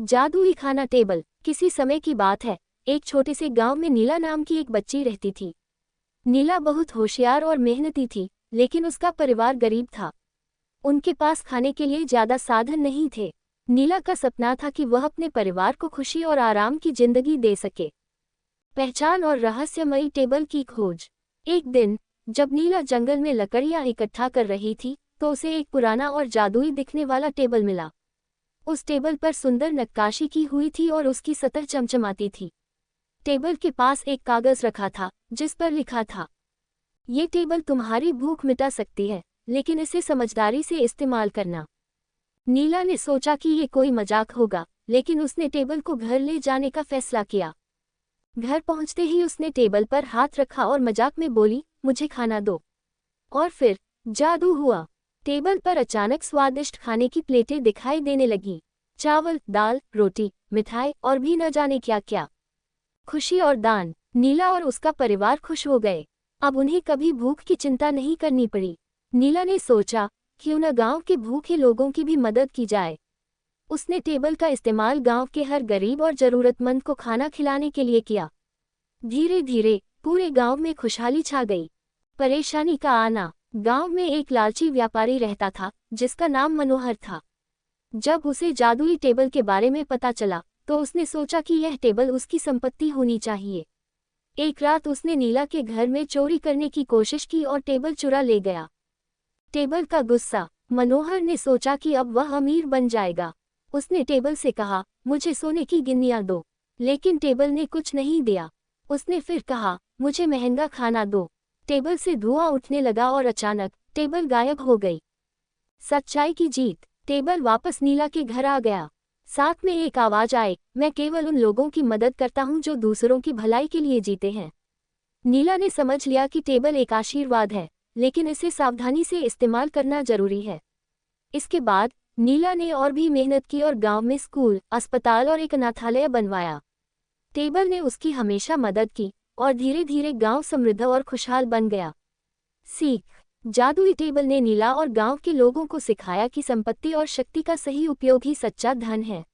जादुई खाना टेबल। किसी समय की बात है, एक छोटे से गांव में नीला नाम की एक बच्ची रहती थी। नीला बहुत होशियार और मेहनती थी, लेकिन उसका परिवार गरीब था। उनके पास खाने के लिए ज्यादा साधन नहीं थे। नीला का सपना था कि वह अपने परिवार को खुशी और आराम की जिंदगी दे सके। पहचान और रहस्यमयी टेबल की खोज। एक दिन जब नीला जंगल में लकड़ियां इकट्ठा कर रही थी, तो उसे एक पुराना और जादुई दिखने वाला टेबल मिला। उस टेबल पर सुंदर नक्काशी की हुई थी और उसकी सतह चमचमाती थी। टेबल के पास एक कागज रखा था, जिस पर लिखा था, ये टेबल तुम्हारी भूख मिटा सकती है, लेकिन इसे समझदारी से इस्तेमाल करना। नीला ने सोचा कि ये कोई मजाक होगा, लेकिन उसने टेबल को घर ले जाने का फैसला किया। घर पहुंचते ही उसने टेबल पर हाथ रखा और मजाक में बोली, मुझे खाना दो। और फिर जादू हुआ। टेबल पर अचानक स्वादिष्ट खाने की प्लेटें दिखाई देने लगीं। चावल, दाल, रोटी, मिठाई और भी न जाने क्या क्या। खुशी और दान। नीला और उसका परिवार खुश हो गए। अब उन्हें कभी भूख की चिंता नहीं करनी पड़ी। नीला ने सोचा, क्यों न गांव के भूखे लोगों की भी मदद की जाए। उसने टेबल का इस्तेमाल गांव के हर गरीब और जरूरतमंद को खाना खिलाने के लिए किया। धीरे धीरे पूरे गांव में खुशहाली छा गई। परेशानी का आना। गांव में एक लालची व्यापारी रहता था, जिसका नाम मनोहर था। जब उसे जादुई टेबल के बारे में पता चला, तो उसने सोचा कि यह टेबल उसकी संपत्ति होनी चाहिए। एक रात उसने नीला के घर में चोरी करने की कोशिश की और टेबल चुरा ले गया। टेबल का गुस्सा। मनोहर ने सोचा कि अब वह अमीर बन जाएगा। उसने टेबल से कहा, मुझे सोने की गिन्नियां दो। लेकिन टेबल ने कुछ नहीं दिया। उसने फिर कहा, मुझे महंगा खाना दो। टेबल से धुआं उठने लगा और अचानक टेबल गायब हो गई। सच्चाई की जीत। टेबल वापस नीला के घर आ गया। साथ में एक आवाज आए, मैं केवल उन लोगों की मदद करता हूं जो दूसरों की भलाई के लिए जीते हैं। नीला ने समझ लिया कि टेबल एक आशीर्वाद है, लेकिन इसे सावधानी से इस्तेमाल करना जरूरी है। इसके बाद नीला ने और भी मेहनत की और गांव में स्कूल, अस्पताल और एक अनाथालय बनवाया। टेबल ने उसकी हमेशा मदद की और धीरे धीरे गांव समृद्ध और खुशहाल बन गया। सीख। जादुई टेबल ने नीला और गांव के लोगों को सिखाया कि संपत्ति और शक्ति का सही उपयोग ही सच्चा धन है।